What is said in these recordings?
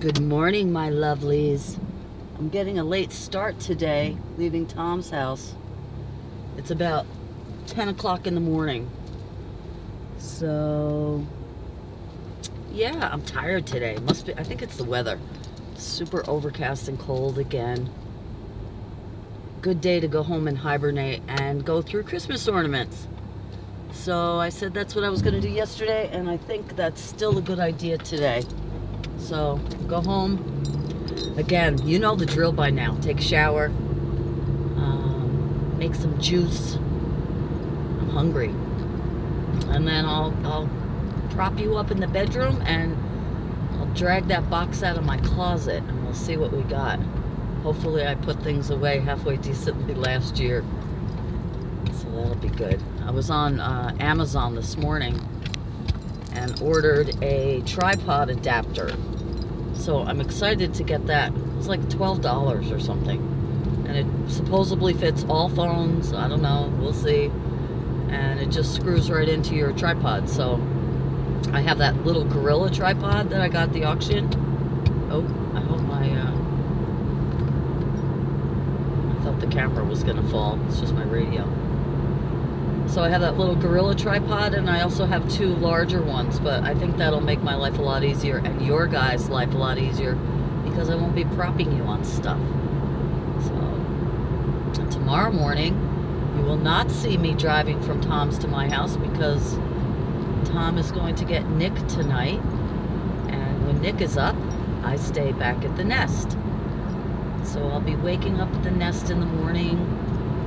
Good morning, my lovelies. I'm getting a late start today, leaving Tom's house. It's about 10 o'clock in the morning. So, yeah, I'm tired today. Must be, I think it's the weather. Super overcast and cold again. Good day to go home and hibernate and go through Christmas ornaments. So I said that's what I was going to do yesterday, and I think that's still a good idea today. So, go home. Again, you know the drill by now. Take a shower. Make some juice. I'm hungry. And then I'll prop you up in the bedroom and I'll drag that box out of my closet and we'll see what we got. Hopefully I put things away halfway decently last year. So that'll be good. I was on Amazon this morning and ordered a tripod adapter. So I'm excited to get that. It's like $12 or something. And it supposedly fits all phones. I don't know. We'll see. And it just screws right into your tripod. So I have that little Gorilla tripod that I got at the auction. Oh, I hope I thought the camera was going to fall. It's just my radio. So I have that little Gorilla tripod, and I also have two larger ones, but I think that'll make my life a lot easier and your guys' life a lot easier because I won't be propping you on stuff. So tomorrow morning, you will not see me driving from Tom's to my house because Tom is going to get Nick tonight, and when Nick is up, I stay back at the nest. So I'll be waking up at the nest in the morning,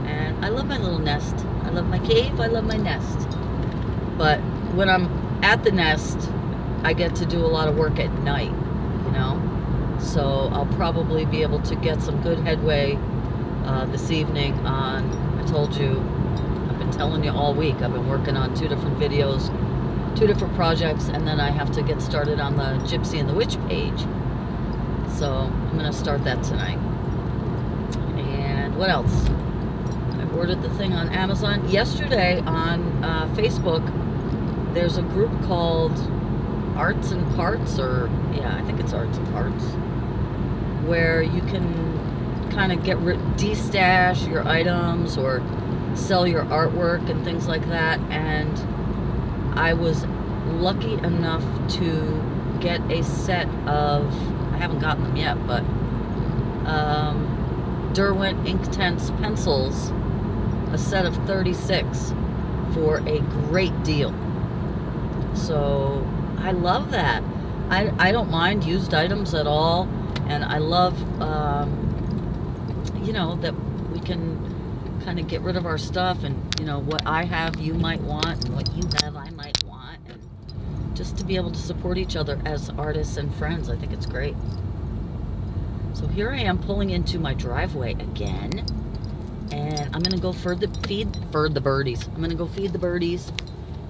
and I love my little nest. I love my cave, I love my nest. But when I'm at the nest, I get to do a lot of work at night, you know? So I'll probably be able to get some good headway this evening on, I told you, I've been telling you all week, I've been working on 2 different videos, 2 different projects, and then I have to get started on the Gypsy and the Witch page. So I'm gonna start that tonight. And what else? Ordered the thing on Amazon. Yesterday on Facebook, there's a group called Arts and Parts, or yeah, I think it's Arts and Parts, where you can kind of destash your items or sell your artwork and things like that. And I was lucky enough to get a set of, I haven't gotten them yet, but Derwent Inktense pencils, a set of 36 for a great deal. So I love that. I don't mind used items at all, and I love you know, that we can kind of get rid of our stuff, and you know, what I have you might want, and what you have I might want, and just to be able to support each other as artists and friends. I think it's great. So here I am pulling into my driveway again. And I'm going to go feed the birdies. I'm going to go feed the birdies.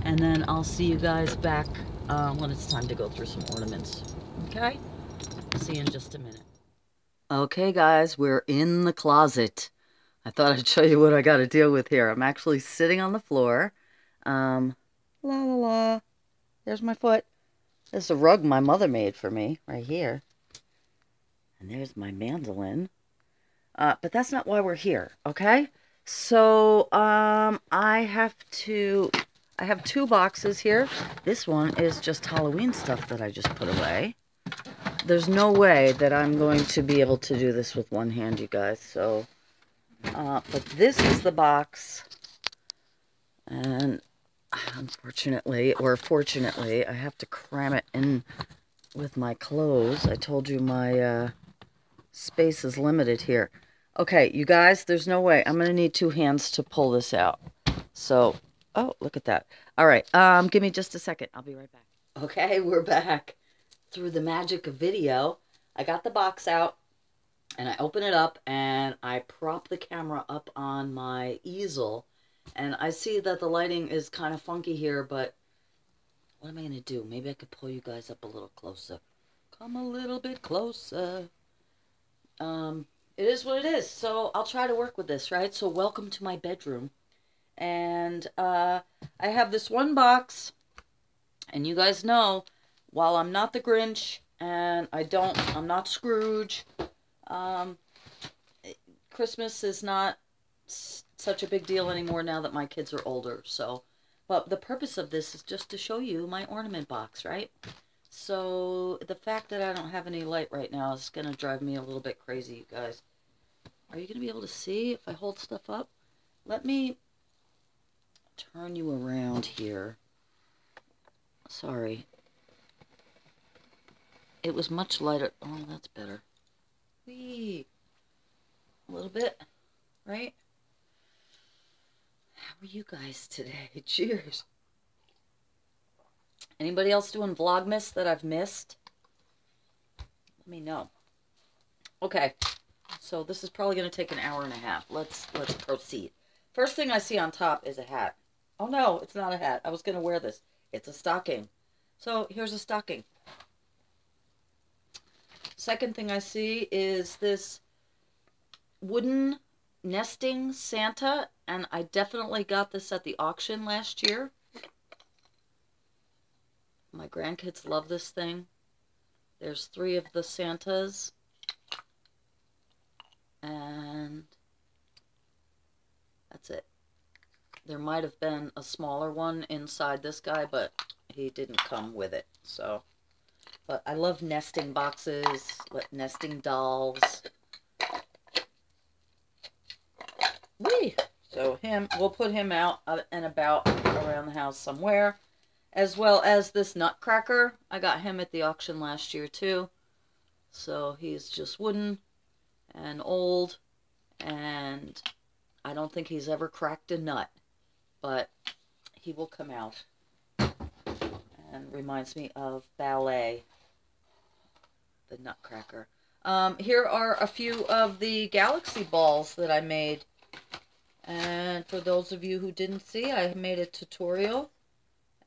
And then I'll see you guys back when it's time to go through some ornaments. Okay? See you in just a minute. Okay, guys, we're in the closet. I thought I'd show you what I got to deal with here. I'm actually sitting on the floor. La la la. There's my foot. There's a rug my mother made for me right here. And there's my mandolin. But that's not why we're here, okay? So, I have 2 boxes here. This one is just Halloween stuff that I just put away. There's no way that I'm going to be able to do this with one hand, you guys. So, but this is the box. And unfortunately, or fortunately, I have to cram it in with my clothes. I told you my, space is limited here. Okay, you guys, there's no way. I'm going to need 2 hands to pull this out. So, oh, look at that. All right, give me just a second. I'll be right back. Okay, we're back. Through the magic of video, I got the box out, and I open it up, and I prop the camera up on my easel. And I see that the lighting is kind of funky here, but what am I going to do? Maybe I could pull you guys up a little closer. Come a little bit closer. It is what it is, so I'll try to work with this, right? So welcome to my bedroom. And I have this one box, and you guys know, while I'm not the Grinch, And I'm not Scrooge. Christmas is not such a big deal anymore now that my kids are older. So, but the purpose of this is just to show you my ornament box, right? So the fact that I don't have any light right now is going to drive me a little bit crazy, you guys. Are you going to be able to see if I hold stuff up? Let me turn you around here. Sorry. It was much lighter. Oh, that's better. Whee! A little bit, right? How are you guys today? Cheers. Anybody else doing Vlogmas that I've missed? Let me know. Okay, so this is probably going to take an hour and a half. Let's proceed. First thing I see on top is a hat. Oh no, it's not a hat. I was going to wear this. It's a stocking. So here's a stocking. Second thing I see is this wooden nesting Santa, and I definitely got this at the auction last year. My grandkids love this thing. There's 3 of the Santas, and that's it. There might have been a smaller one inside this guy, but he didn't come with it. So, but I love nesting boxes, nesting dolls. Whee! So we'll put him out and about around the house somewhere. As well as this nutcracker. I got him at the auction last year too. So he's just wooden and old. And I don't think he's ever cracked a nut. But he will come out. And reminds me of ballet. The nutcracker. Here are a few of the galaxy balls that I made. And for those of you who didn't see, I made a tutorial.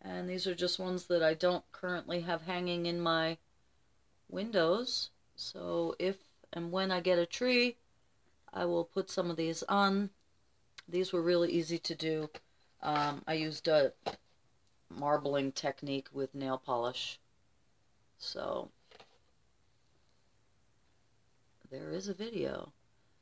And these are just ones that I don't currently have hanging in my windows. So if and when I get a tree, I will put some of these on. These were really easy to do. I used a marbling technique with nail polish. So there is a video.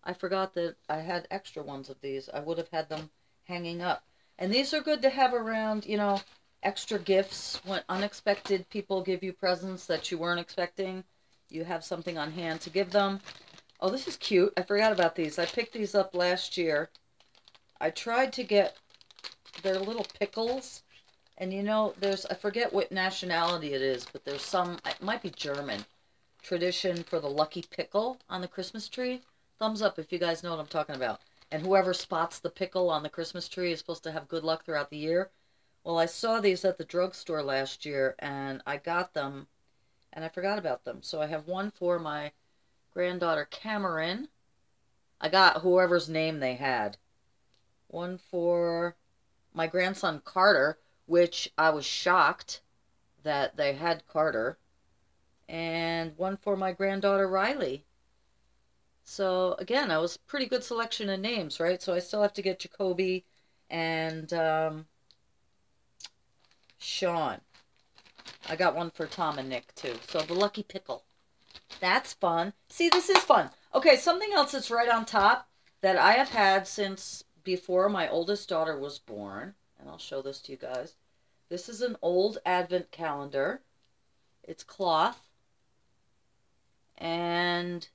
I forgot that I had extra ones of these. I would have had them hanging up. And these are good to have around, you know, extra gifts. When unexpected people give you presents that you weren't expecting, you have something on hand to give them. Oh, this is cute. I forgot about these. I picked these up last year. I tried to get their little pickles. And you know, I forget what nationality it is, but there's some, it might be German, tradition for the lucky pickle on the Christmas tree. Thumbs up if you guys know what I'm talking about. And whoever spots the pickle on the Christmas tree is supposed to have good luck throughout the year. Well, I saw these at the drugstore last year, and I got them, and I forgot about them. So I have one for my granddaughter, Cameron. I got whoever's name they had. One for my grandson, Carter, which I was shocked that they had Carter. And one for my granddaughter, Riley. So, again, that was a pretty good selection of names, right? So I still have to get Jacoby and Sean. I got one for Tom and Nick, too. So, the lucky pickle. That's fun. See, this is fun. Okay, something else that's right on top that I have had since before my oldest daughter was born. And I'll show this to you guys. This is an old advent calendar. It's cloth. And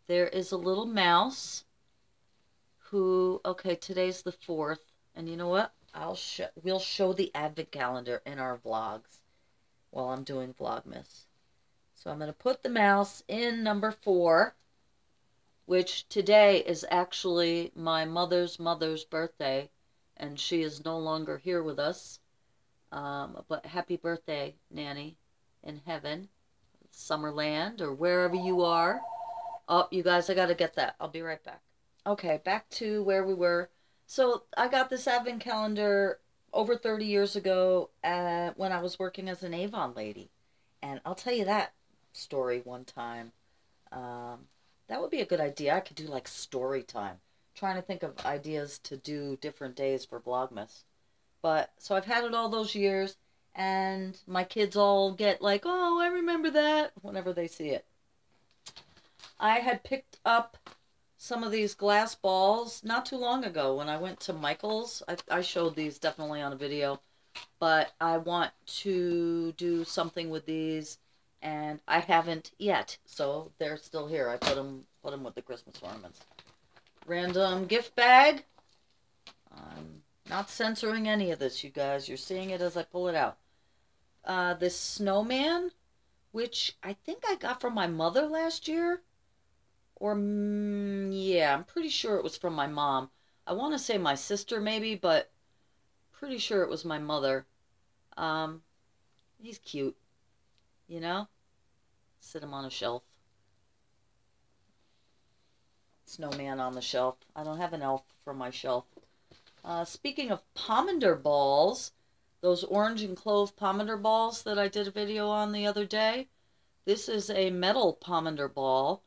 there is a little mouse who, okay, today's the 4th. And you know what? We'll show the advent calendar in our vlogs while I'm doing Vlogmas. So I'm going to put the mouse in number 4, which today is actually my mother's birthday, and she is no longer here with us. But happy birthday, Nanny, in heaven, Summerland, or wherever you are. Oh, you guys, I got to get that. I'll be right back. Okay, back to where we were. So I got this advent calendar over 30 years ago when I was working as an Avon lady. And I'll tell you that story one time. That would be a good idea. I could do like story time. Trying to think of ideas to do different days for Vlogmas. But, so I've had it all those years. And my kids all get like, oh, I remember that, whenever they see it. I had picked up some of these glass balls not too long ago when I went to Michael's. I showed these definitely on a video, but I want to do something with these, and I haven't yet, so they're still here. I put them with the Christmas ornaments. Random gift bag. I'm not censoring any of this, you guys. You're seeing it as I pull it out. This snowman, which I think I got from my mother last year. Or, yeah, I'm pretty sure it was from my mom. I want to say my sister maybe, but pretty sure it was my mother. He's cute, you know? Sit him on a shelf. Snowman on the shelf. I don't have an elf for my shelf. Speaking of pomander balls, those orange and clove pomander balls that I did a video on the other day, this is a metal pomander ball.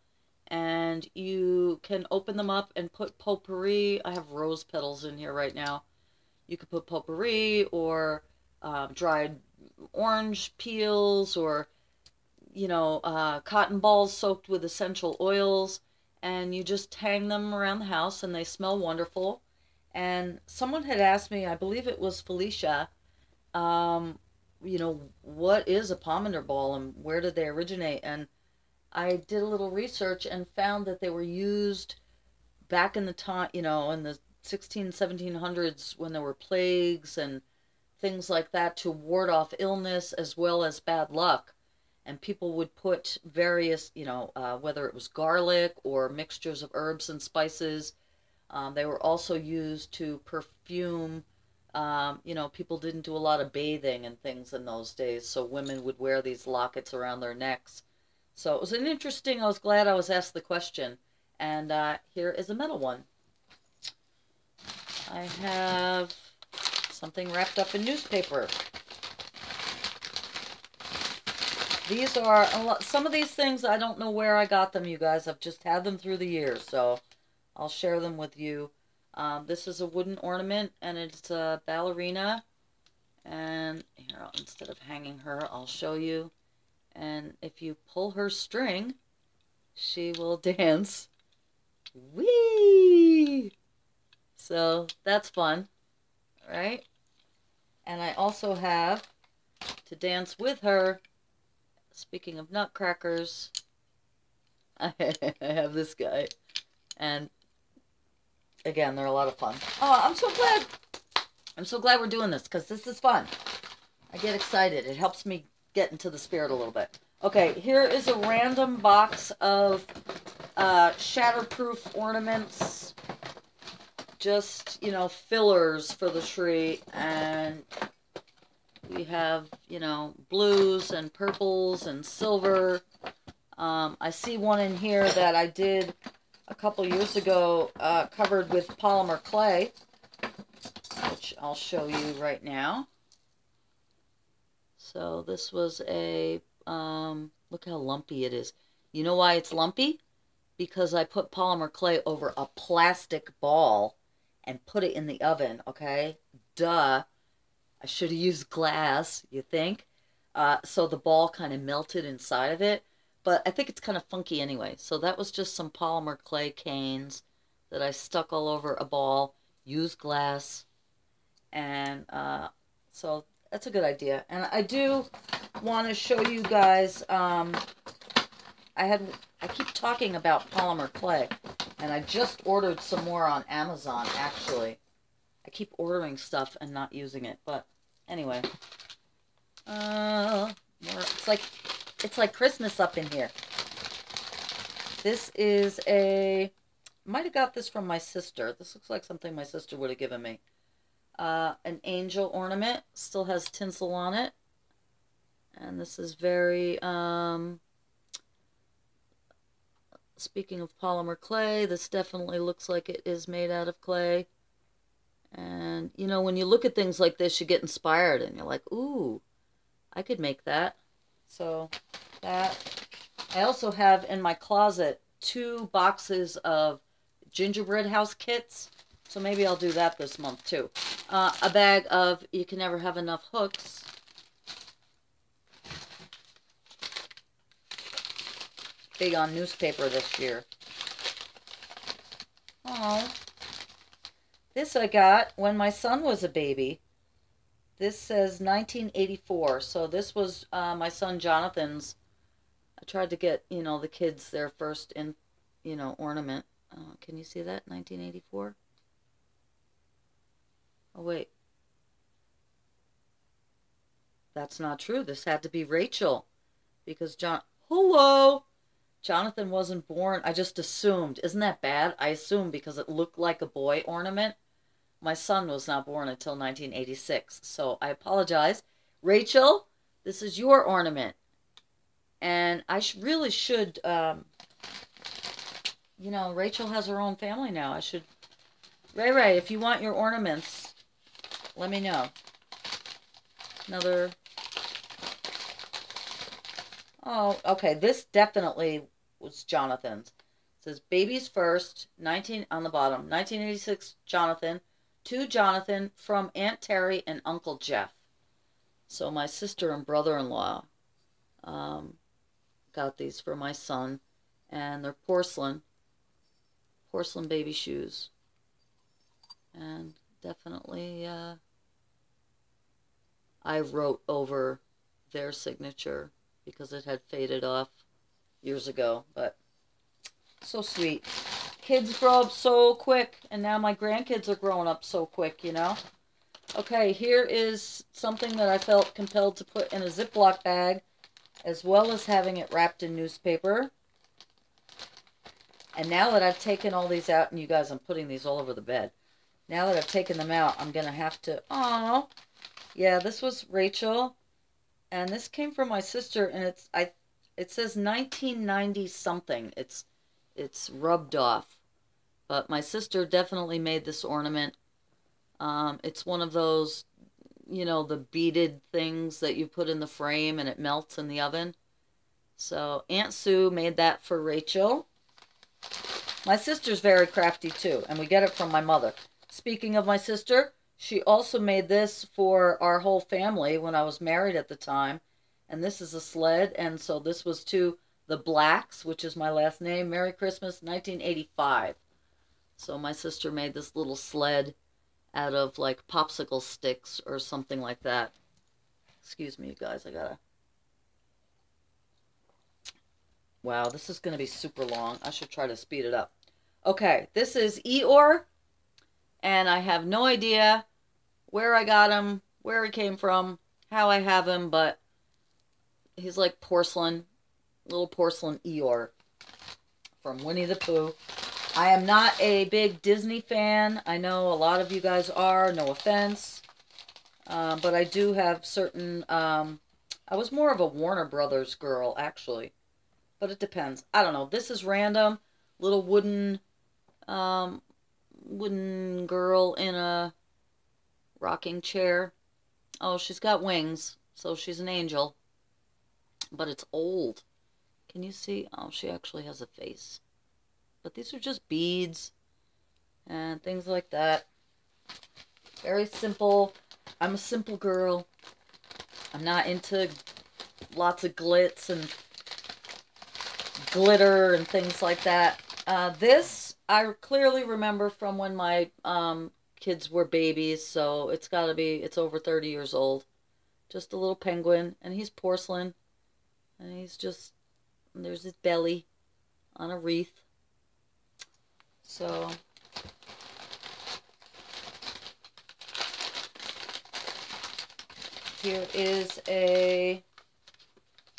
And you can open them up and put potpourri. I have rose petals in here right now. You could put potpourri or dried orange peels or, you know, cotton balls soaked with essential oils. And you just hang them around the house and they smell wonderful. And someone had asked me, I believe it was Felicia, you know, what is a pomander ball and where did they originate? And I did a little research and found that they were used back in the time, you know, in the 1700s when there were plagues and things like that to ward off illness as well as bad luck. And people would put various, you know, whether it was garlic or mixtures of herbs and spices. They were also used to perfume. You know, people didn't do a lot of bathing and things in those days, so women would wear these lockets around their necks. So it was an interesting, I was glad I was asked the question. And here is a metal one. I have something wrapped up in newspaper. These are, some of these things, I don't know where I got them, you guys. I've just had them through the years, so I'll share them with you. This is a wooden ornament, and it's a ballerina. And here, instead of hanging her, I'll show you. And if you pull her string, she will dance. Whee! So that's fun, right? And I also have, to dance with her, speaking of nutcrackers, I have this guy. And again, they're a lot of fun. Oh, I'm so glad. I'm so glad we're doing this because this is fun. I get excited. It helps me get into the spirit a little bit. Okay, here is a random box of shatterproof ornaments. Just, you know, fillers for the tree. And we have, you know, blues and purples and silver. I see one in here that I did a couple years ago, covered with polymer clay, which I'll show you right now. So this was a, look how lumpy it is. You know why it's lumpy? Because I put polymer clay over a plastic ball and put it in the oven, okay? Duh. I should have used glass, you think? So the ball kind of melted inside of it. But I think it's kind of funky anyway. So that was just some polymer clay canes that I stuck all over a ball. Used glass. And so that's a good idea. And I do want to show you guys, I keep talking about polymer clay. And I just ordered some more on Amazon, actually. I keep ordering stuff and not using it. But anyway. It's like Christmas up in here. This is a, might have got this from my sister. This looks like something my sister would have given me. An angel ornament. Still has tinsel on it. And this is very, speaking of polymer clay, this definitely looks like it is made out of clay. And, you know, when you look at things like this, you get inspired and you're like, ooh, I could make that. So that. I also have in my closet 2 boxes of gingerbread house kits. So maybe I'll do that this month too. A bag of, you can never have enough hooks. big on newspaper this year. Oh, this I got when my son was a baby. This says 1984, so this was my son Jonathan's. I tried to get, you know, the kids their first, ornament. Can you see that? 1984? Oh, wait. That's not true. This had to be Rachel. Because Hello! Jonathan wasn't born. I just assumed. Isn't that bad? I assumed because it looked like a boy ornament. My son was not born until 1986. So I apologize. Rachel, this is your ornament. And I really should, Rachel has her own family now. I should, Ray, if you want your ornaments, let me know. Another, oh, okay, this definitely was Jonathan's. It says, babies first, on the bottom, 1986 Jonathan, to Jonathan from Aunt Terry and Uncle Jeff. So my sister and brother-in-law got these for my son, and they're porcelain baby shoes, and definitely I wrote over their signature because it had faded off years ago, but so sweet. Kids grow up so quick, and now my grandkids are growing up so quick, you know. Okay, here is something that I felt compelled to put in a Ziploc bag, as well as having it wrapped in newspaper. And now that I've taken all these out, and you guys, I'm putting these all over the bed. Now that I've taken them out, I'm going to have to, yeah, this was Rachel, and this came from my sister, and it says 1990 something. It's rubbed off, but my sister definitely made this ornament. It's one of those, the beaded things that you put in the frame and it melts in the oven. So Aunt Sue made that for Rachel. My sister's very crafty too, and we get it from my mother. Speaking of my sister, she also made this for our whole family when I was married at the time. And this is a sled, and so this was to the Blacks, which is my last name. Merry Christmas, 1985. So my sister made this little sled out of like popsicle sticks or something like that. Excuse me, you guys, wow, this is going to be super long. I should try to speed it up. Okay, this is Eeyore, and I have no idea where I got him, where he came from, how I have him, but he's like porcelain, little porcelain Eeyore from Winnie the Pooh. I am not a big Disney fan. I know a lot of you guys are, no offense. But I do have certain, I was more of a Warner Brothers girl, actually. But it depends. I don't know. This is random. Little wooden girl in a rocking chair. Oh, she's got wings, so she's an angel. But it's old. Can you see? Oh, she actually has a face. But these are just beads and things like that. Very simple. I'm a simple girl. I'm not into lots of glitz and glitter and things like that. This I clearly remember from when my kids were babies, so it's got to be, it's over 30 years old. Just a little penguin, and he's porcelain, and he's just, there's his belly on a wreath. So here is a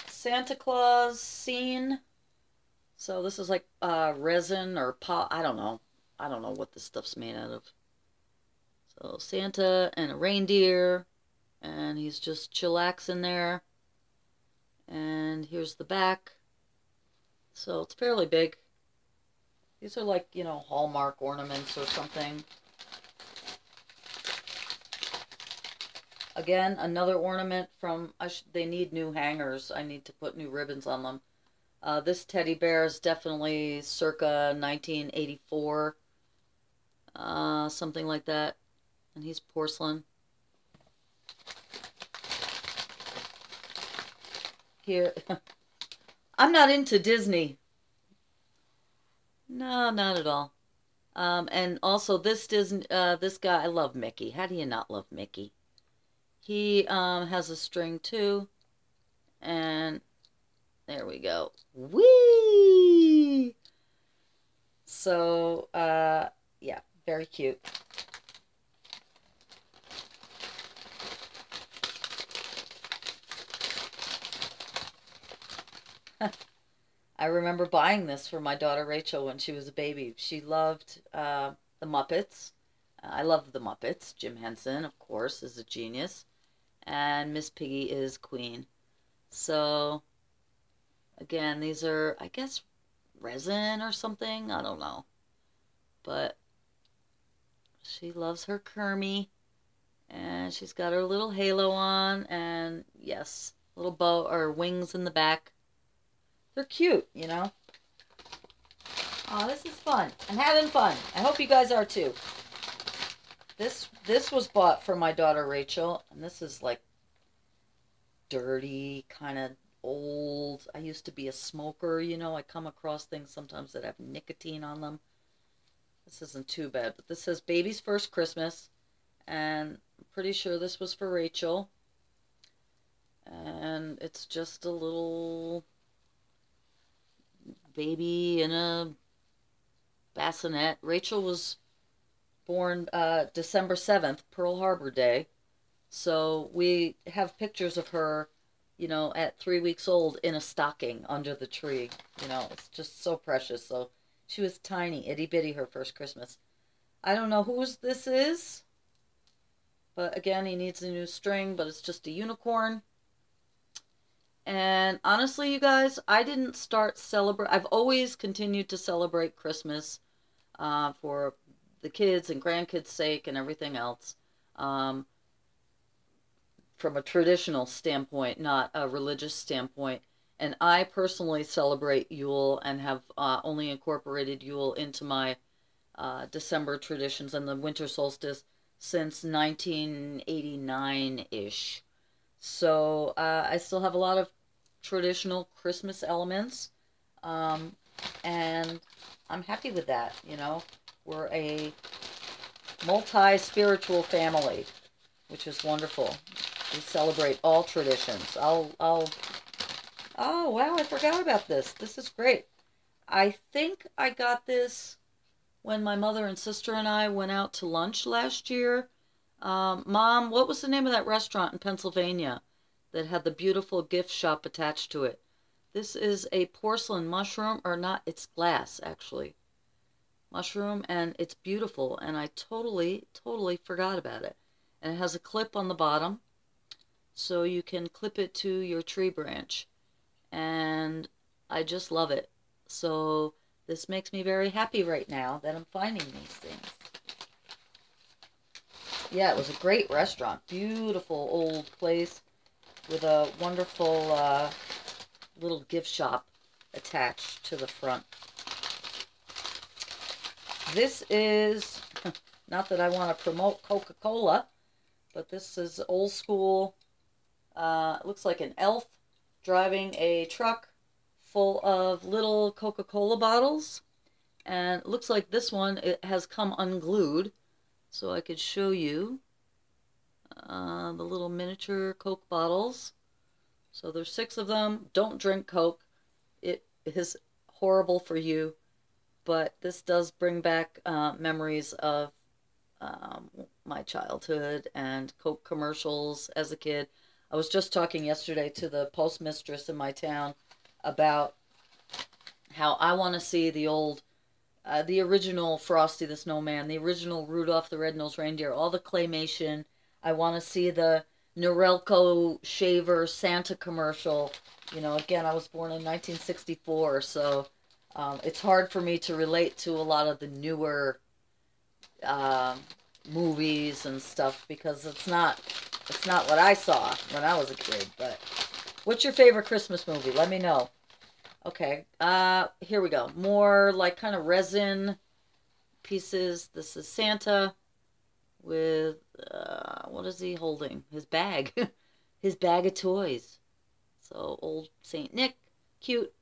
Santa Claus scene. So this is like resin or I don't know. I don't know what this stuff's made out of. So Santa and a reindeer, and he's just chillaxing there. And here's the back. So it's fairly big. These are like, Hallmark ornaments or something. Again, another ornament from, they need new hangers. I need to put new ribbons on them. This teddy bear is definitely circa 1984. Something like that. And he's porcelain. Here. I'm not into Disney. No, not at all. And also this Disney, this guy, I love Mickey. How do you not love Mickey? He has a string too, and there we go. Whee! So, yeah, very cute. I remember buying this for my daughter Rachel when she was a baby. She loved the Muppets. I love the Muppets. Jim Henson, of course, is a genius. And Miss Piggy is Queen. So, again, these are, I guess, resin or something. I don't know. But she loves her Kermie. And she's got her little halo on. And, yes, little bow or wings in the back. They're cute, you know. Oh, this is fun. I'm having fun. I hope you guys are too. This was bought for my daughter Rachel, and this is like dirty, kind of old. I used to be a smoker, you know. I come across things sometimes that have nicotine on them. This isn't too bad, but this says Baby's First Christmas, and I'm pretty sure this was for Rachel. And it's just a little baby in a bassinet. Rachel was born December 7th, Pearl Harbor Day. So we have pictures of her, you know, at 3 weeks old in a stocking under the tree. You know, it's just so precious. So she was tiny, itty bitty, her first Christmas. I don't know whose this is, but again, he needs a new string, but it's just a unicorn. And honestly, you guys, I didn't start celebrate. I've always continued to celebrate Christmas for the kids and grandkids' sake and everything else. From a traditional standpoint, not a religious standpoint. And I personally celebrate Yule and have only incorporated Yule into my December traditions and the winter solstice since 1989-ish. So I still have a lot of traditional Christmas elements, and I'm happy with that. You know, we're a multi-spiritual family, which is wonderful. We celebrate all traditions. Oh wow, I forgot about this. This is great. I think I got this when my mother and sister and I went out to lunch last year. Mom, what was the name of that restaurant in Pennsylvania that had the beautiful gift shop attached to it? This is a porcelain mushroom, or not, it's glass, actually. Mushroom, and it's beautiful, and I totally forgot about it. And it has a clip on the bottom, so you can clip it to your tree branch. And I just love it. So this makes me very happy right now that I'm finding these things. Yeah, it was a great restaurant. Beautiful old place with a wonderful little gift shop attached to the front. This is, not that I want to promote Coca-Cola, but this is old school. It looks like an elf driving a truck full of little Coca-Cola bottles. And it looks like this one, it has come unglued. So I could show you the little miniature Coke bottles. So there's 6 of them. Don't drink Coke. It is horrible for you. But this does bring back memories of my childhood and Coke commercials as a kid. I was just talking yesterday to the postmistress in my town about how I want to see the old, the original Frosty the Snowman, the original Rudolph the Red-Nosed Reindeer, all the claymation. I want to see the Norelco shaver Santa commercial. You know, again, I was born in 1964, so it's hard for me to relate to a lot of the newer movies and stuff because it's not what I saw when I was a kid. But what's your favorite Christmas movie? Let me know. Okay, here we go. More like kind of resin pieces. This is Santa with, what is he holding? His bag. His bag of toys. So, old Saint Nick. Cute.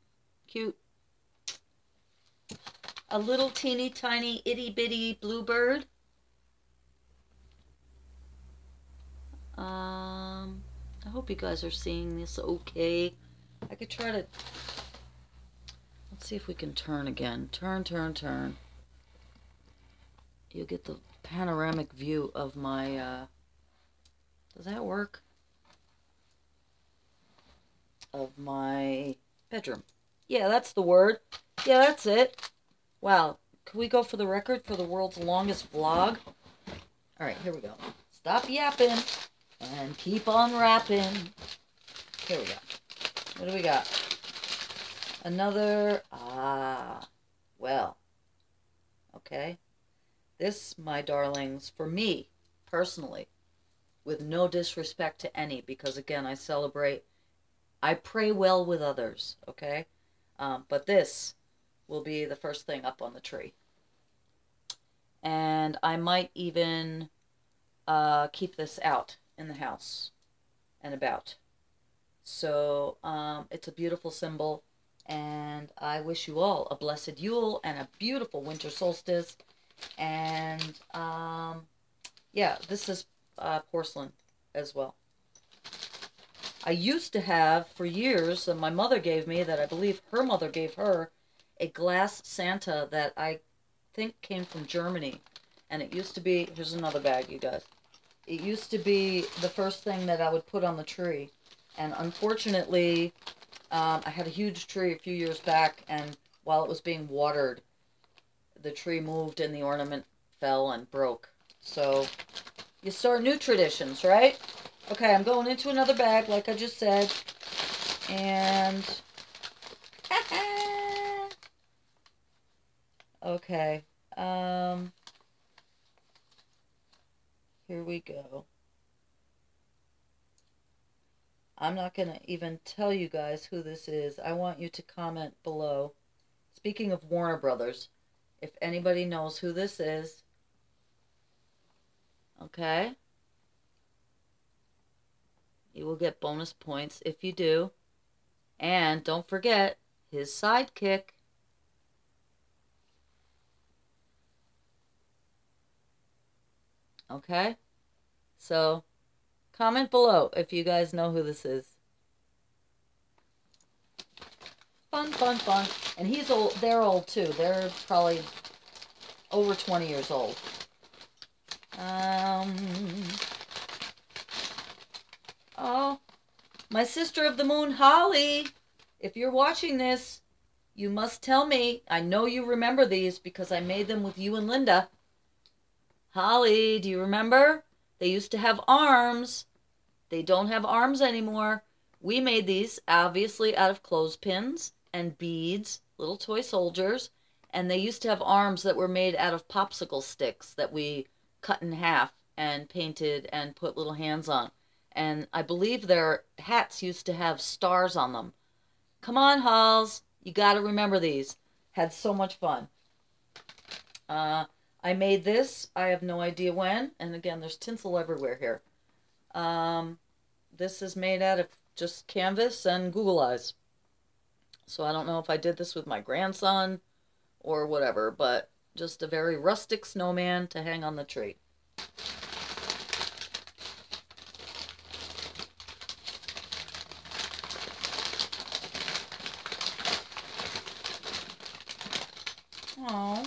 Cute. a little teeny tiny itty bitty bluebird. I hope you guys are seeing this okay. I could try to, let's see if we can turn again. Turn, turn, turn. You'll get the panoramic view of my, does that work? Of my bedroom. Yeah, that's the word. Yeah, that's it. Wow. Can we go for the record for the world's longest vlog? Alright, here we go. Stop yapping and keep on rapping. Here we go. What do we got? Another, well, okay. This, my darlings, for me, personally, with no disrespect to any, because again, I pray well with others, okay? But this will be the first thing up on the tree. And I might even keep this out in the house and about. So it's a beautiful symbol, and I wish you all a blessed Yule and a beautiful winter solstice. And yeah, this is porcelain as well. I used to have for years, that my mother gave me, that I believe her mother gave her, a glass Santa that I think came from Germany. And it used to be, here's another bag, you guys. It used to be the first thing that I would put on the tree. And unfortunately, I had a huge tree a few years back, and while it was being watered, the tree moved and the ornament fell and broke. So you start new traditions, right? Okay, I'm going into another bag, like I just said. And okay. Here we go. I'm not going to even tell you guys who this is. I want you to comment below. Speaking of Warner Brothers, if anybody knows who this is, okay, you will get bonus points if you do. And don't forget his sidekick. Okay? So, comment below if you guys know who this is. Fun, fun, fun. And he's old. They're old too. They're probably over 20 years old. Oh, my sister of the moon, Holly. If you're watching this, you must tell me. I know you remember these because I made them with you and Linda. Holly, do you remember? They used to have arms. They don't have arms anymore. We made these, obviously, out of clothespins and beads, little toy soldiers. And they used to have arms that were made out of popsicle sticks that we cut in half and painted and put little hands on. And I believe their hats used to have stars on them. Come on, Halls. You got to remember these. Had so much fun. I made this. I have no idea when. And again, there's tinsel everywhere here. This is made out of just canvas and Google Eyes. So I don't know if I did this with my grandson or whatever, but just a very rustic snowman to hang on the tree. Oh.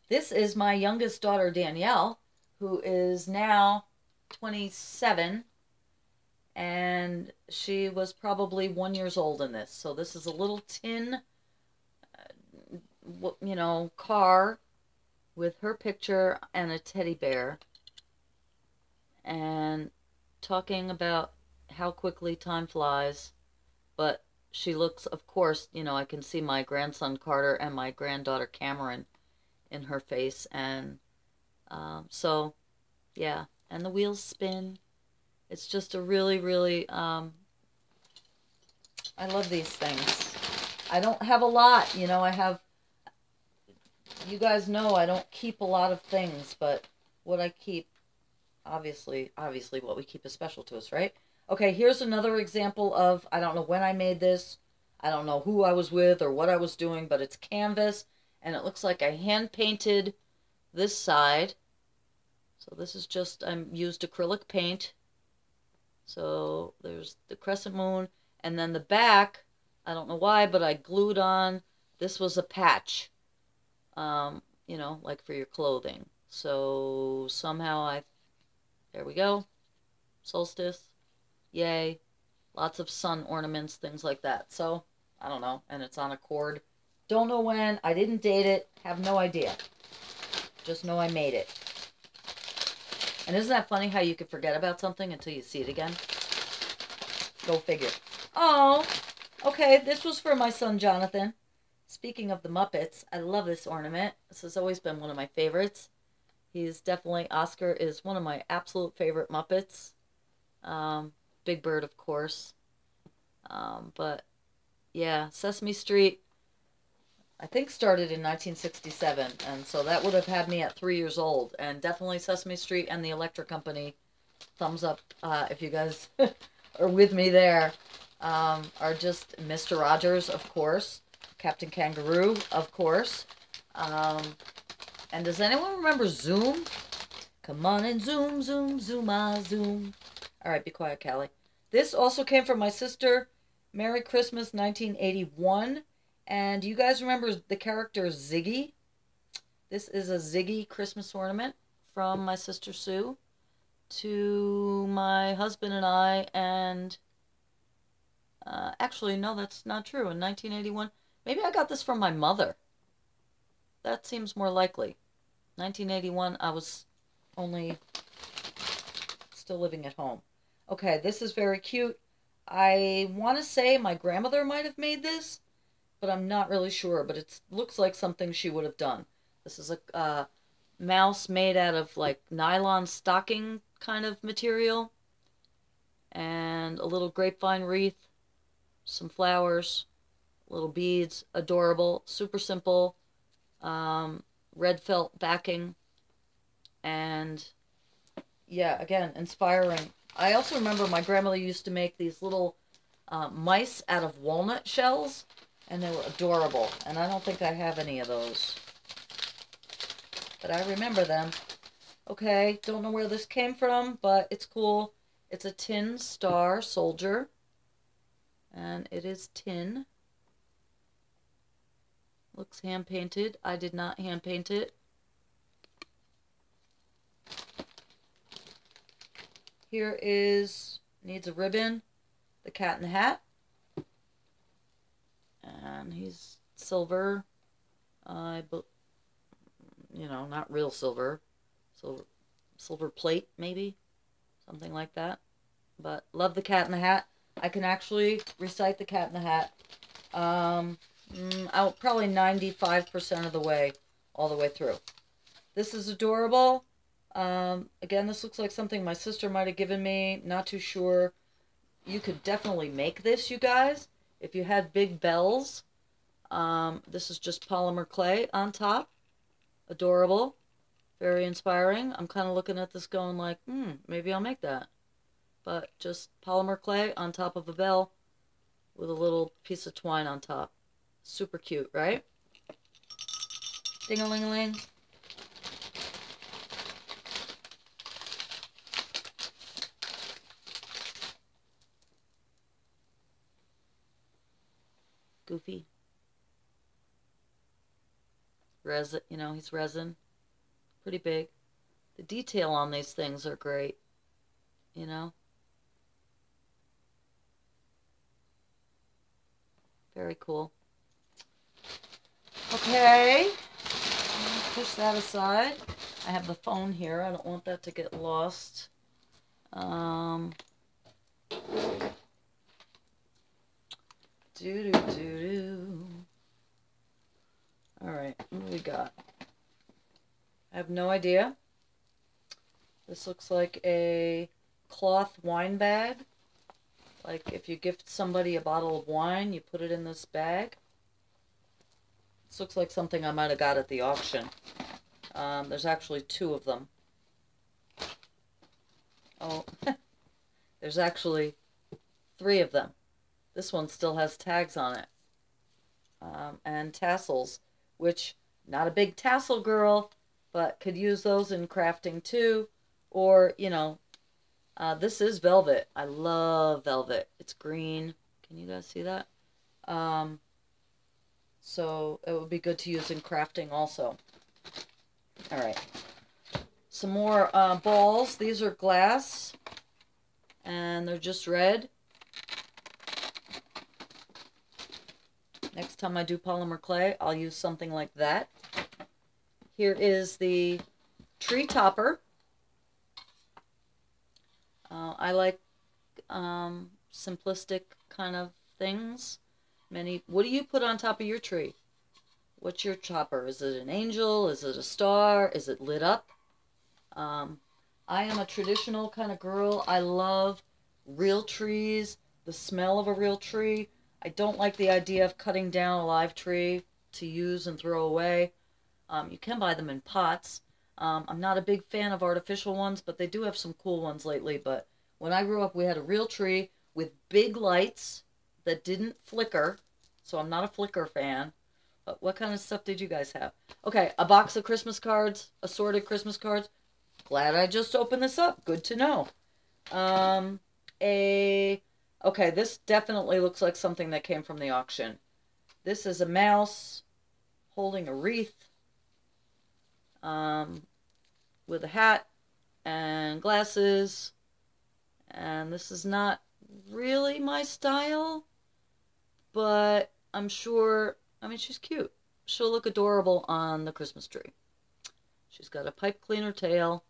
This is my youngest daughter, Danielle, who is now 27, and she was probably 1 year old in this. So this is a little tin, you know, car with her picture and a teddy bear, and talking about how quickly time flies. But she looks, of course, you know, I can see my grandson Carter and my granddaughter Cameron in her face. And so yeah, and the wheels spin. It's just a really, really I love these things. I don't have a lot, you know. You guys know I don't keep a lot of things, but what I keep, obviously what we keep is special to us, right? Okay, here's another example of, I don't know when I made this. I don't know who I was with or what I was doing, but it's canvas, and it looks like I hand painted this side. So this is just, I used acrylic paint. So there's the crescent moon, and then the back, I don't know why, but I glued on, this was a patch, you know, like for your clothing. So somehow there we go, solstice, yay, lots of sun ornaments, things like that. So, I don't know, and it's on a cord. Don't know when, I didn't date it, have no idea. Just know I made it. And isn't that funny how you could forget about something until you see it again? Go figure. Oh, okay, this was for my son Jonathan. Speaking of the Muppets, I love this ornament. This has always been one of my favorites. He's definitely, Oscar is one of my absolute favorite Muppets. Big Bird, of course. But, yeah, Sesame Street, I think started in 1967, and so that would have had me at 3 years old. And definitely Sesame Street and the Electric Company, thumbs up if you guys are with me there, are just Mr. Rogers, of course, Captain Kangaroo, of course. And does anyone remember Zoom? Come on and zoom, zoom, zoom, zoom. All right, be quiet, Cali. This also came from my sister, Merry Christmas 1981. And you guys remember the character Ziggy? This is a Ziggy Christmas ornament from my sister Sue to my husband and I. And actually, no, that's not true. In 1981, maybe I got this from my mother. That seems more likely. 1981, I was only still living at home. Okay, this is very cute. I want to say my grandmother might have made this, but I'm not really sure. But it looks like something she would have done. This is a mouse made out of like nylon stocking kind of material. And a little grapevine wreath, some flowers, little beads, adorable, super simple, red felt backing, and yeah, again, inspiring. I also remember my grandmother used to make these little mice out of walnut shells, and they were adorable, and I don't think I have any of those, but I remember them. Okay, don't know where this came from, but it's cool. It's a tin star soldier, and it is tin. Looks hand-painted. I did not hand-paint it. Here is, needs a ribbon, the Cat in the Hat. And he's silver. You know, not real silver. Silver plate, maybe. Something like that. But love the Cat in the Hat. I can actually recite the Cat in the Hat. Probably 95% of the way, all the way through. This is adorable. Again, this looks like something my sister might have given me. Not too sure. You could definitely make this, you guys. If you had big bells. This is just polymer clay on top. Adorable. Very inspiring. I'm kind of looking at this going like, maybe I'll make that. But just polymer clay on top of a bell with a little piece of twine on top. Super cute, right? Ding-a-ling-a-ling. Goofy. Resin, you know, he's resin. Pretty big. The detail on these things are great, you know. Very cool. Okay. Push that aside. I have the phone here. I don't want that to get lost. Alright, what do we got? I have no idea. This looks like a cloth wine bag. Like if you gift somebody a bottle of wine, you put it in this bag. This looks like something I might have got at the auction. There's actually 2 of them. Oh, there's actually 3 of them. This one still has tags on it. And tassels, which, not a big tassel girl, but could use those in crafting too. Or, you know, this is velvet. I love velvet. It's green. Can you guys see that? So it would be good to use in crafting also. All right. Some more balls. These are glass, and they're just red. Next time I do polymer clay, I'll use something like that. Here is the tree topper. I like simplistic kind of things. What do you put on top of your tree? What's your topper? Is it an angel? Is it a star? Is it lit up? I am a traditional kind of girl. I love real trees, the smell of a real tree. I don't like the idea of cutting down a live tree to use and throw away. You can buy them in pots. I'm not a big fan of artificial ones, but they do have some cool ones lately. But when I grew up, we had a real tree with big lights that didn't flicker. So I'm not a flicker fan. But what kind of stuff did you guys have? Okay, a box of Christmas cards, assorted Christmas cards. Glad I just opened this up. Good to know. Okay, this definitely looks like something that came from the auction. This is a mouse holding a wreath with a hat and glasses. And this is not really my style, but I'm sure, I mean, she's cute. She'll look adorable on the Christmas tree. She's got a pipe cleaner tail,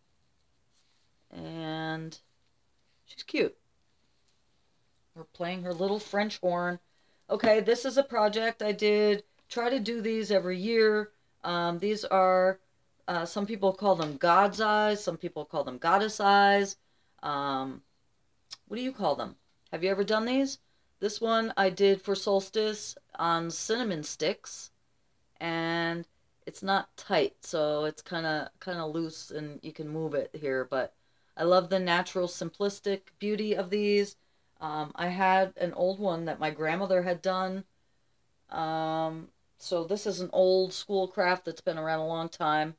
and she's cute. We're playing her little French horn. Okay, this is a project I did. Try to do these every year. These are, some people call them God's eyes. Some people call them goddess eyes. What do you call them? Have you ever done these? This one I did for solstice on cinnamon sticks. And it's not tight, so it's kind of loose and you can move it here. But I love the natural, simplistic beauty of these. I had an old one that my grandmother had done. So this is an old school craft that's been around a long time.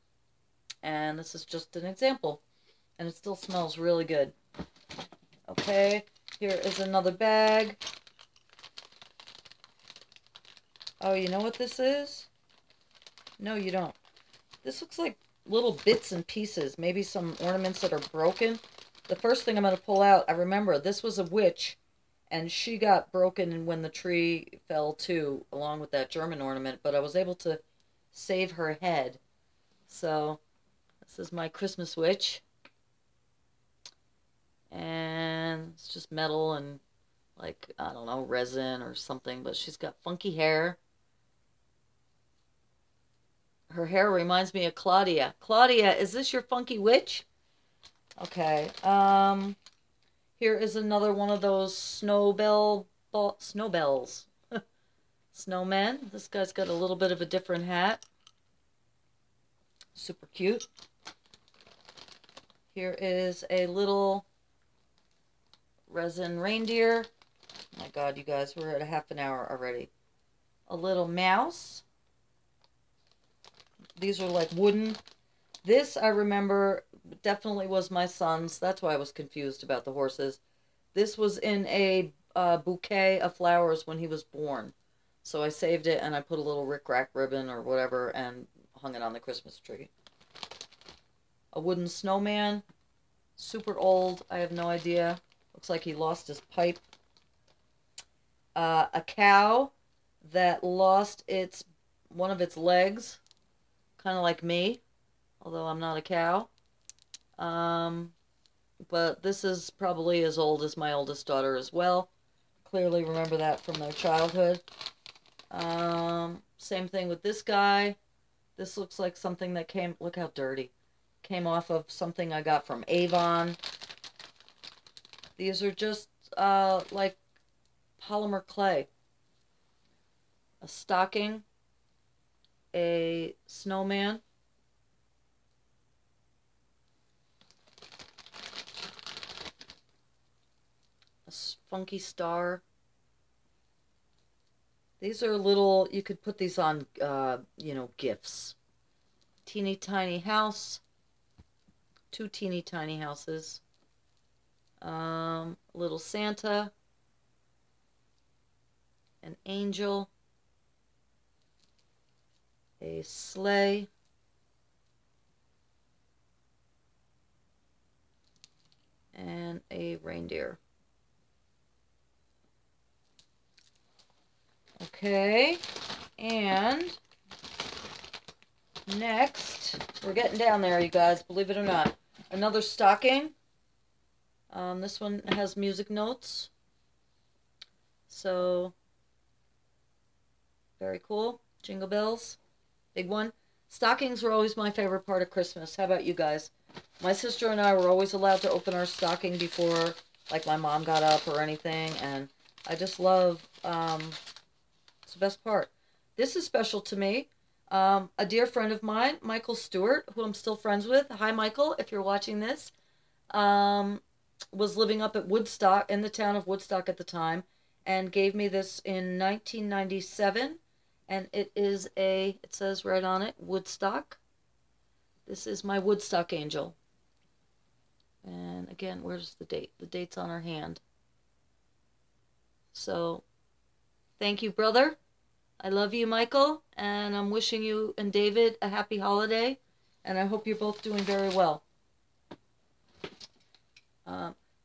And this is just an example. And it still smells really good. Okay, here is another bag. Oh, you know what this is? No, you don't. This looks like little bits and pieces. Maybe some ornaments that are broken. The first thing I'm going to pull out, I remember this was a witch, and she got broken when the tree fell too, along with that German ornament, but I was able to save her head. So, this is my Christmas witch. And it's just metal and, like, I don't know, resin or something, but she's got funky hair. Her hair reminds me of Claudia. Claudia, is this your funky witch? Okay. Here is another one of those snowbells. Snowmen. This guy's got a little bit of a different hat. Super cute. Here is a little resin reindeer. Oh my God, you guys, we're at a half an hour already. A little mouse. These are like wooden. This, I remember, definitely was my son's. That's why I was confused about the horses. This was in a bouquet of flowers when he was born. So I saved it and I put a little rickrack ribbon or whatever and hung it on the Christmas tree. A wooden snowman. Super old. I have no idea. Looks like he lost his pipe. A cow that lost one of its legs. Kind of like me, although I'm not a cow. But this is probably as old as my oldest daughter as well. Clearly remember that from their childhood. Same thing with this guy. This looks like something that came, look how dirty. Came off of something I got from Avon. These are just like polymer clay. A stocking. A snowman. A funky star. These are little, you could put these on, you know, gifts. Teeny tiny house. 2 teeny tiny houses. Little Santa. An angel. A sleigh. And a reindeer. Okay, and next, we're getting down there, you guys, believe it or not. Another stocking. This one has music notes. So, very cool. Jingle bells. Big one. Stockings were always my favorite part of Christmas. How about you guys? My sister and I were always allowed to open our stocking before, like, my mom got up or anything, and I just love, it's the best part. This is special to me. A dear friend of mine, Michael Stewart, who I'm still friends with. Hi, Michael, if you're watching this. Was living up at Woodstock, in the town of Woodstock at the time, and gave me this in 1997. And it is a, it says right on it, Woodstock. This is my Woodstock angel. And again, where's the date? The date's on her hand. So, thank you, brother. I love you, Michael. And I'm wishing you and David a happy holiday. And I hope you're both doing very well.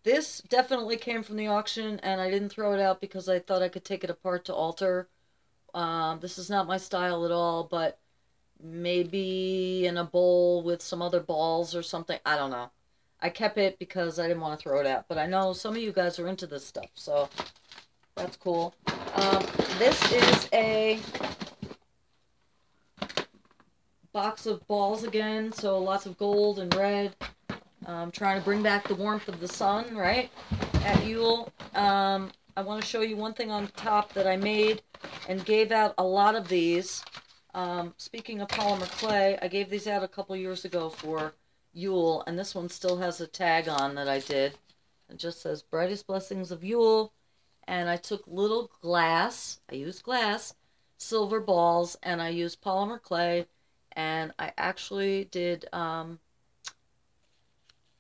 This definitely came from the auction, and I didn't throw it out because I thought I could take it apart to alter. This is not my style at all, but maybe in a bowl with some other balls or something. I don't know. I kept it because I didn't want to throw it out. But I know some of you guys are into this stuff, so that's cool. This is a box of balls again, so lots of gold and red. Trying to bring back the warmth of the sun, right, at Yule. I want to show you one thing on top that I made and gave out a lot of these. Speaking of polymer clay, I gave these out a couple years ago for Yule, and this one still has a tag on that I did. It just says, Brightest Blessings of Yule, and I took little glass, I used glass, silver balls, and I used polymer clay, and I actually did,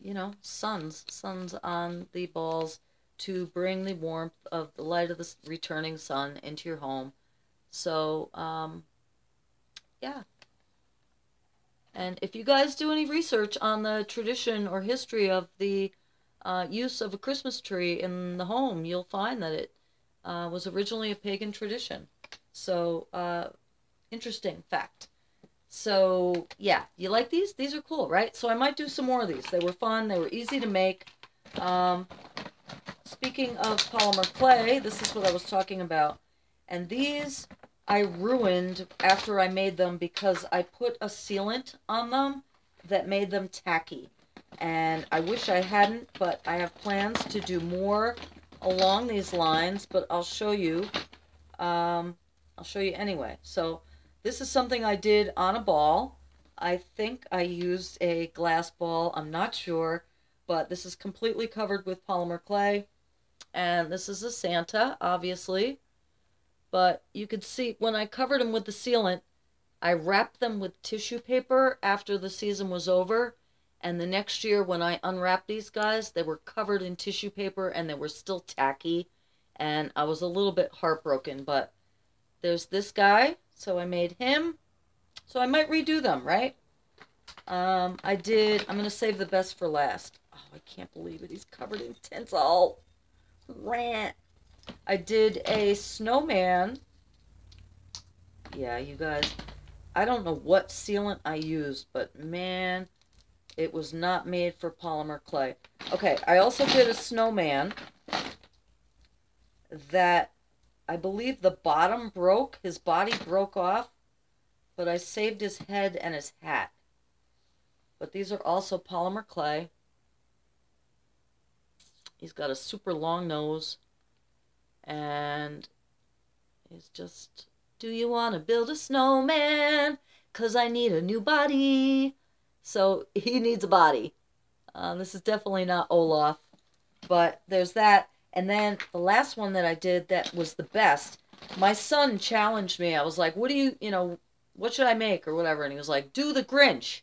you know, suns on the balls to bring the warmth of the light of the returning sun into your home. So, yeah. And if you guys do any research on the tradition or history of the use of a Christmas tree in the home, you'll find that it was originally a pagan tradition. So, interesting fact. So, yeah, you like these? These are cool, right? So I might do some more of these. They were fun. They were easy to make. Speaking of polymer clay, this is what I was talking about. And these I ruined after I made them because I put a sealant on them that made them tacky. And I wish I hadn't, but I have plans to do more along these lines, but I'll show you. I'll show you anyway. So this is something I did on a ball. I think I used a glass ball. I'm not sure, but this is completely covered with polymer clay. And this is a Santa, obviously. But you could see when I covered them with the sealant, I wrapped them with tissue paper after the season was over. And the next year when I unwrapped these guys, they were covered in tissue paper and they were still tacky. And I was a little bit heartbroken, but there's this guy. So I made him. So I might redo them, right? I'm going to save the best for last. Oh, I can't believe it. He's covered in tinsel. Rant. I did a snowman. Yeah, you guys. I don't know what sealant I used, but man, it was not made for polymer clay. Okay, I also did a snowman that I believe the bottom broke. His body broke off, but I saved his head and his hat. But these are also polymer clay. He's got a super long nose. And he's just, do you want to build a snowman? 'Cause I need a new body. So he needs a body. This is definitely not Olaf. But there's that. And then the last one that I did that was the best. My son challenged me. I was like, what do what should I make or whatever? And he was like, do the Grinch.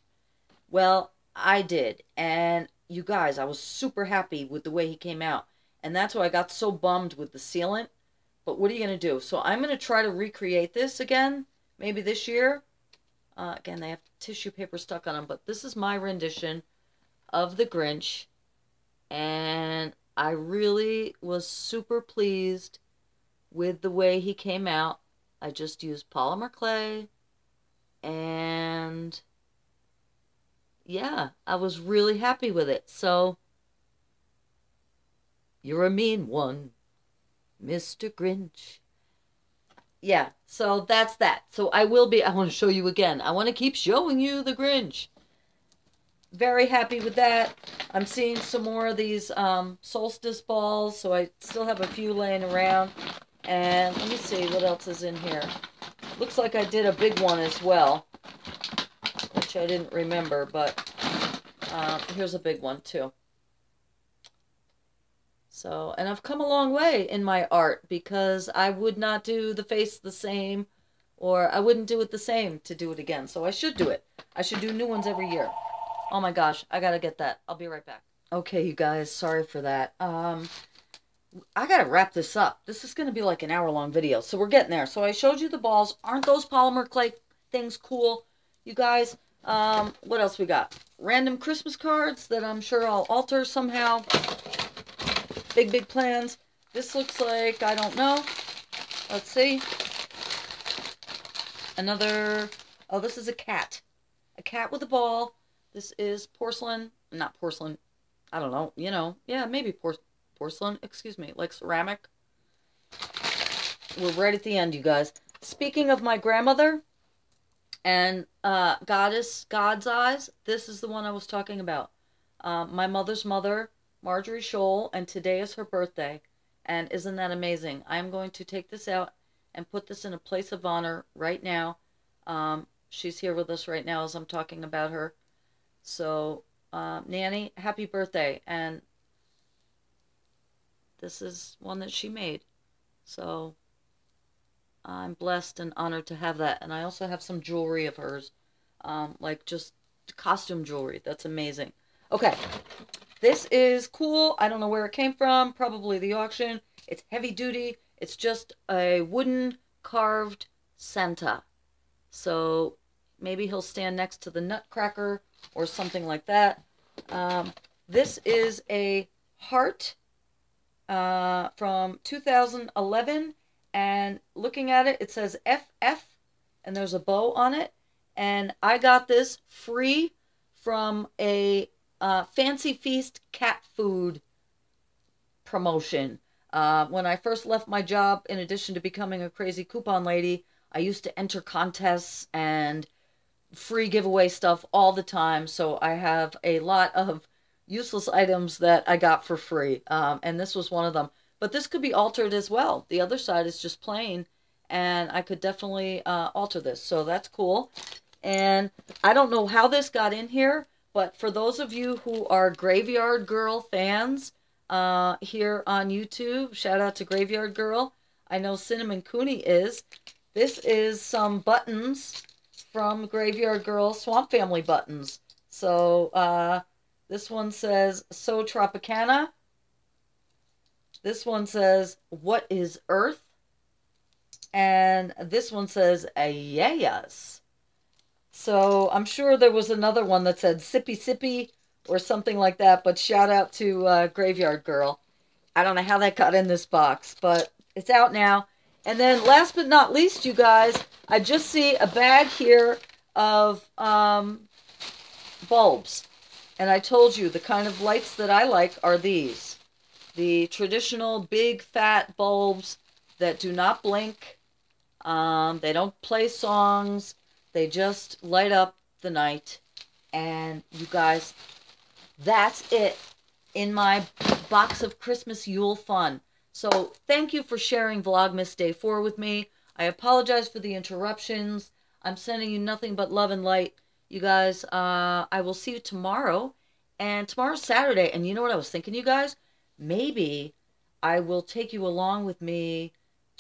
Well, I did. And you guys, I was super happy with the way he came out. And that's why I got so bummed with the sealant. But what are you going to do? So I'm going to try to recreate this again, maybe this year. Again, they have tissue paper stuck on them. But this is my rendition of the Grinch. And I really was super pleased with the way he came out. I just used polymer clay. And yeah, I was really happy with it. So, you're a mean one, Mr. Grinch. Yeah, so that's that. So I want to show you again. I want to keep showing you the Grinch. Very happy with that. I'm seeing some more of these solstice balls, so I still have a few laying around. And let me see what else is in here. Looks like I did a big one as well, which I didn't remember, but here's a big one too. So, and I've come a long way in my art because I would not do the face the same, or I wouldn't do it the same to do it again. So I should do it. I should do new ones every year. Oh my gosh, I gotta get that. I'll be right back. Okay, you guys, sorry for that. I gotta wrap this up. This is gonna be like an hour-long video, so we're getting there. So I showed you the balls. Aren't those polymer clay things cool, you guys? What else we got? Random Christmas cards that I'm sure I'll alter somehow. Big plans. This looks like, I don't know. Let's see. Another, oh, this is a cat. A cat with a ball. This is porcelain, not porcelain, I don't know, yeah, maybe porcelain, excuse me, like ceramic. We're right at the end, you guys. Speaking of my grandmother and God's eyes, this is the one I was talking about. My mother's mother, Marjorie Scholl, and today is her birthday. And isn't that amazing? I'm going to take this out and put this in a place of honor right now. She's here with us right now as I'm talking about her. So, Nanny, happy birthday. And this is one that she made. So, I'm blessed and honored to have that. And I also have some jewelry of hers. Like just costume jewelry. That's amazing. Okay. This is cool. I don't know where it came from. Probably the auction. It's heavy duty. It's just a wooden carved Santa. So maybe he'll stand next to the Nutcracker or something like that. This is a heart from 2011. And looking at it, it says FF. And there's a bow on it. And I got this free from a Fancy Feast cat food promotion. When I first left my job, in addition to becoming a crazy coupon lady, I used to enter contests and free giveaway stuff all the time. So I have a lot of useless items that I got for free. And this was one of them. But this could be altered as well. The other side is just plain. And I could definitely alter this. So that's cool. And I don't know how this got in here. But for those of you who are Graveyard Girl fans here on YouTube, shout out to Graveyard Girl. I know Cinnamon Cooney is. This is some buttons from Graveyard Girl Swamp Family buttons. So this one says, So Tropicana. This one says, What is Earth? And this one says, Ayayas. So I'm sure there was another one that said Sippy Sippy or something like that. But shout out to Graveyard Girl. I don't know how that got in this box, but it's out now. And then last but not least, you guys, I just see a bag here of bulbs. And I told you the kind of lights that I like are these. The traditional big fat bulbs that do not blink. They don't play songs. They just light up the night. And you guys, that's it in my box of Christmas Yule fun. So thank you for sharing Vlogmas Day 4 with me. I apologize for the interruptions. I'm sending you nothing but love and light. You guys, I will see you tomorrow. And tomorrow's Saturday. And you know what I was thinking, you guys? Maybe I will take you along with me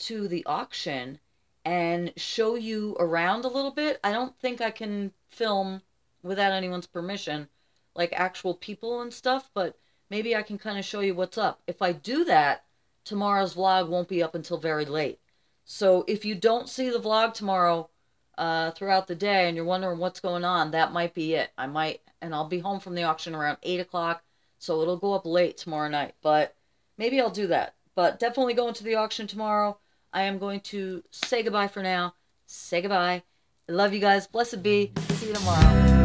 to the auction and show you around a little bit. I don't think I can film without anyone's permission, like actual people and stuff, but maybe I can kind of show you what's up. If I do that, tomorrow's vlog won't be up until very late. So if you don't see the vlog tomorrow throughout the day and you're wondering what's going on, that might be it. And I'll be home from the auction around 8 o'clock, so it'll go up late tomorrow night. But maybe I'll do that. But definitely going to the auction tomorrow. I am going to say goodbye for now. Say goodbye. I love you guys. Blessed be. See you tomorrow.